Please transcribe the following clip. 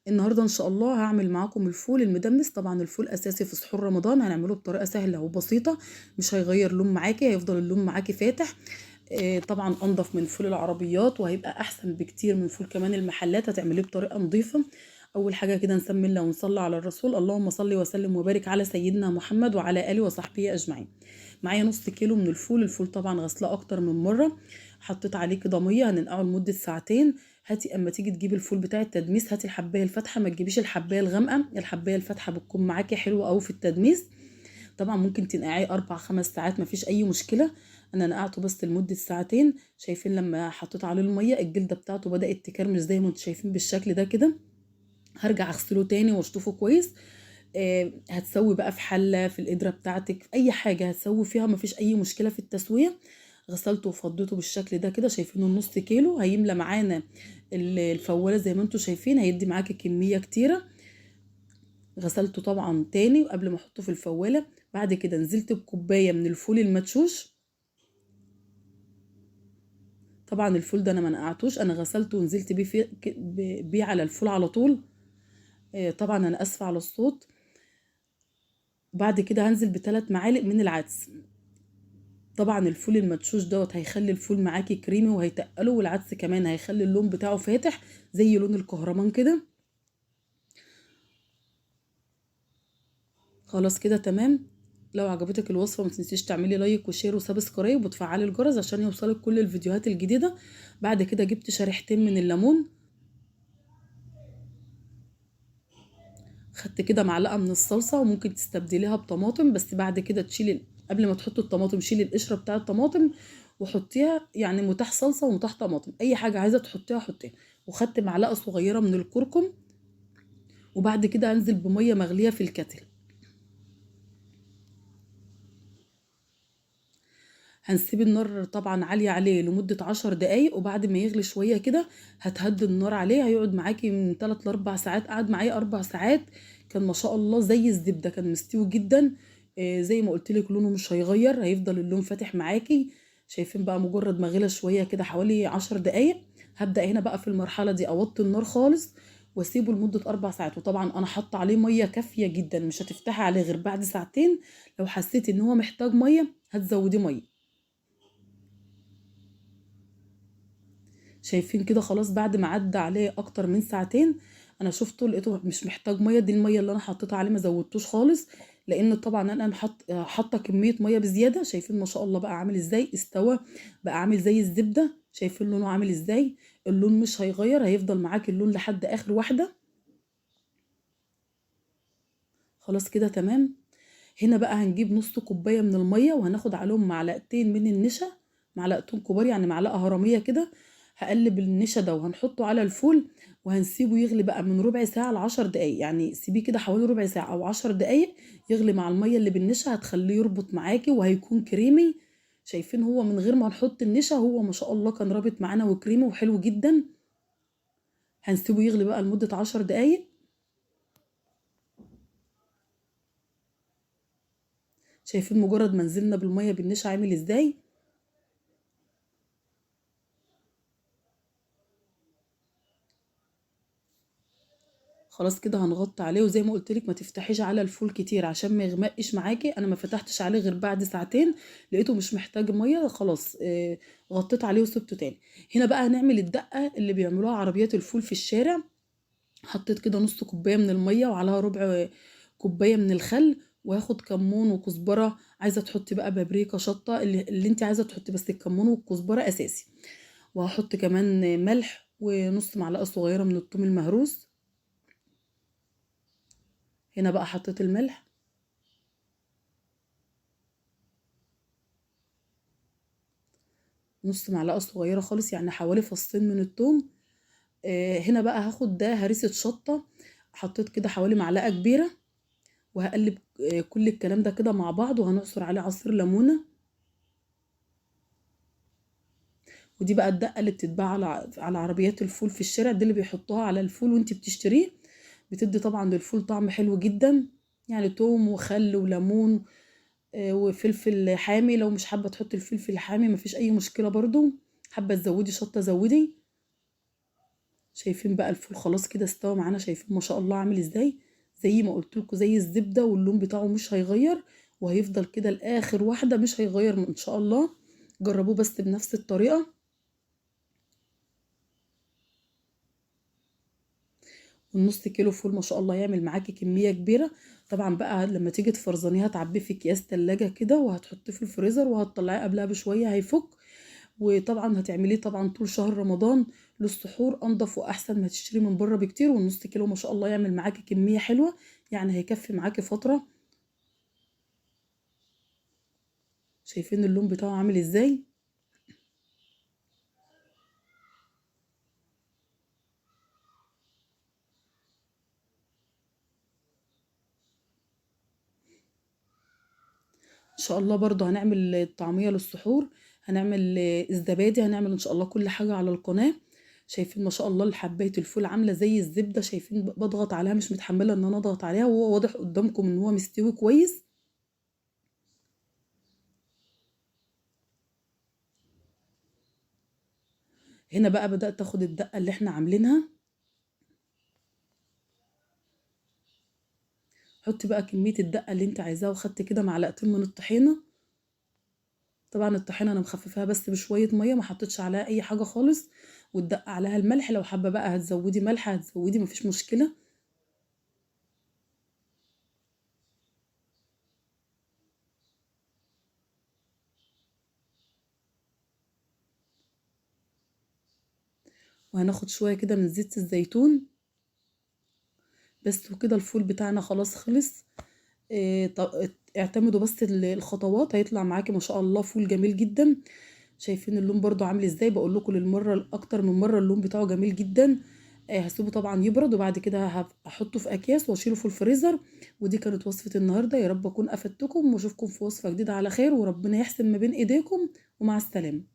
النهارده ان شاء الله هعمل معاكم الفول المدمس. طبعا الفول اساسي في سحور رمضان، هنعمله بطريقه سهله وبسيطه، مش هيغير لون معاكي، هيفضل اللون معاكي فاتح. طبعا انضف من فول العربيات، وهيبقى احسن بكتير من فول كمان المحلات. هتعمليه بطريقه نظيفه. اول حاجه كده نسمي الله ونصلي على الرسول. اللهم صل وسلم وبارك على سيدنا محمد وعلى اله وصحبه اجمعين. معايا نص كيلو من الفول. الفول طبعا غسلاه اكتر من مره. حطيت عليه كده ميه، هننقعه لمده ساعتين. هاتي اما تيجي تجيبي الفول بتاع التدميس، هاتي الحبايه الفاتحه، ما تجيبيش الحبايه الغامقه. الحبايه الفاتحه بتكون معاكي حلوه قوي في التدميس. طبعا ممكن تنقعيه 4 5 ساعات، مفيش اي مشكله. انا نقعته بس لمده ساعتين. شايفين لما حطيت عليه الميه الجلده بتاعته بدات تكرمش زي ما انتم شايفين بالشكل ده كده. هرجع اغسله تاني واشطفه كويس. هتسوي بقى في حله، في القدره بتاعتك، في اي حاجه هتسوي فيها، مفيش اي مشكله في التسويه. غسلته وفضيته بالشكل ده كده. شايفينه النص كيلو هيملى معانا الفوالة زي ما انتم شايفين، هيدي معاكي كميه كتيره. غسلته طبعا تاني قبل ما احطه في الفوالة. بعد كده نزلت بكوباية من الفول المدشوش. طبعا الفول ده انا ما نقعتوش، انا غسلته ونزلت بيه على الفول على طول. طبعا انا اسفة على الصوت. بعد كده هنزل ب3 معالق من العدس. طبعا الفول المدشوش دوت هيخلي الفول معاكي كريمي وهيتقله، والعدس كمان هيخلي اللون بتاعه فاتح زي لون الكهرمان كده. خلاص كده تمام. لو عجبتك الوصفة ما تنسيش تعملي لايك وشير وسبسكرايب وتفعلي الجرس عشان يوصلك كل الفيديوهات الجديدة. بعد كده جبت شريحتين من الليمون. خدت كده معلقة من الصلصة، وممكن تستبدليها بطماطم، بس بعد كده تشيلي قبل ما تحطي الطماطم شيلي القشرة بتاع الطماطم وحطيها. يعني متاح صلصة ومتاح طماطم، اي حاجة عايزة تحطيها حطيها. وخدت معلقة صغيرة من الكركم. وبعد كده هنزل بمية مغلية في الكتل. هنسيب النار طبعا عالية عليه لمدة 10 دقايق، وبعد ما يغلي شوية كده هتهدي النار عليه. هيقعد معاكي من 3 ل4 ساعات. قعد معايا 4 ساعات. كان ما شاء الله زي الزبدة، كان مستوي جدا. زي ما قلتلك لونه مش هيغير، هيفضل اللون فاتح معاكي. شايفين بقى مجرد ما غلى شوية كده حوالي 10 دقايق. هبدأ هنا بقى في المرحلة دي أوطي النار خالص واسيبه لمدة 4 ساعات. وطبعا انا حاطه عليه مية كافية جدا، مش هتفتحي عليه غير بعد ساعتين. لو حسيتي ان هو محتاج مية هتزودي مية. شايفين كده خلاص بعد ما عدى عليه اكتر من ساعتين. انا شفته لقيته مش محتاج ميه. دي الميه اللي انا حطيتها عليه، ما زودتوش خالص. لان طبعا انا حاطه كميه ميه بزياده. شايفين ما شاء الله بقى عامل ازاي استوى. بقى عامل زي الزبده. شايفين لونه عامل ازاي. اللون مش هيغير، هيفضل معاك اللون لحد اخر واحده. خلاص كده تمام. هنا بقى هنجيب نص كوبايه من الميه، وهناخد عليهم معلقتين من النشا. معلقتين كبار يعني معلقه هرميه كده. هقلب النشا ده وهنحطه على الفول. وهنسيبه يغلي بقى من ربع ساعه ل10 دقايق، يعني سيبيه كده حوالي ربع ساعه او 10 دقايق. يغلي مع الميه اللي بالنشا، هتخليه يربط معاكي وهيكون كريمي. شايفين هو من غير ما نحط النشا هو ما شاء الله كان رابط معانا وكريمي وحلو جدا. هنسيبه يغلي بقى لمده 10 دقايق. شايفين مجرد ما نزلنا بالميه بالنشا عامل ازاي. خلاص كده هنغطي عليه، وزي ما قلت لك ما تفتحيش على الفول كتير عشان ما يغمقش معاكي. انا ما فتحتش عليه غير بعد ساعتين. لقيته مش محتاج ميه خلاص. غطيت عليه وسبته تاني. هنا بقى هنعمل الدقه اللي بيعملوها عربيات الفول في الشارع. حطيت كده نص كوبايه من الميه وعليها ربع كوبايه من الخل. وهاخد كمون وكزبره. عايزه تحطي بقى بابريكا شطه اللي انت عايزه تحطي، بس الكمون والكزبره اساسي. وهحط كمان ملح ونص معلقه صغيره من الثوم المهروس. هنا بقى حطيت الملح. نص معلقه صغيره خالص، يعني حوالي فصين من الثوم. هنا بقى هاخد ده هريسه شطه. حطيت كده حوالي معلقه كبيره. وهقلب كل الكلام ده كده مع بعض، وهنعصر عليه عصير ليمونه. ودي بقى الدقه اللي بتتباع على عربيات الفول في الشارع، دي اللي بيحطوها على الفول وانت بتشتريه. بتدي طبعا للفول طعم حلو جدا. يعني توم وخل وليمون. وفلفل حامي، لو مش حابه تحطي الفلفل الحامي مفيش اي مشكله برضو. حابه تزودي شطه زودي. شايفين بقى الفول خلاص كده استوى معانا، شايفين ما شاء الله عامل ازاي، زي ما قلت لكم زي الزبدة، واللون بتاعه مش هيغير، وهيفضل كده لاخر واحدة مش هيغير ان شاء الله. جربوه بس بنفس الطريقة. والنص كيلو فول ما شاء الله يعمل معاكي كمية كبيرة. طبعا بقى لما تيجي تفرزنيه هتعبيه في اكياس تلاجة كده، وهتحطيه في الفريزر، وهتطلعيه قبلها بشوية هيفك. وطبعا هتعمليه طبعا طول شهر رمضان للسحور، انضف واحسن ما تشتري من بره بكتير. والنص كيلو ما شاء الله يعمل معاكي كمية حلوة، يعني هيكفي معاكي فترة. شايفين اللون بتاعه عامل ازاي. ان شاء الله برضو هنعمل الطعمية للسحور، هنعمل الزبادي، هنعمل ان شاء الله كل حاجة على القناة. شايفين ما شاء الله حباية الفول عاملة زي الزبدة، شايفين بضغط عليها مش متحملة ان انا اضغط عليها، وهو واضح قدامكم ان هو مستوي كويس. هنا بقى بدأت اخد الدقة اللي احنا عاملينها. حطي بقى كمية الدقة اللي انت عايزاها، وخدت كده معلقتين من الطحينة. طبعا الطحينة انا مخففاها بس بشوية مية، ما حطيتش عليها اي حاجة خالص. والدقة عليها الملح، لو حابة بقى هتزودي ملح هتزودي، مفيش مشكلة. وهناخد شوية كده من زيت الزيتون. بس وكده الفول بتاعنا خلاص خلص. اعتمدوا بس الخطوات، هيطلع معاكي ما شاء الله فول جميل جدا. شايفين اللون برضو عامل ازاي، بقول لكم للمره الاكتر من مره اللون بتاعه جميل جدا. هسيبه طبعا يبرد، وبعد كده هحطه في اكياس واشيله في الفريزر. ودي كانت وصفه النهارده، يا رب اكون افدتكم، واشوفكم في وصفه جديده على خير، وربنا يحسن ما بين ايديكم. ومع السلامه.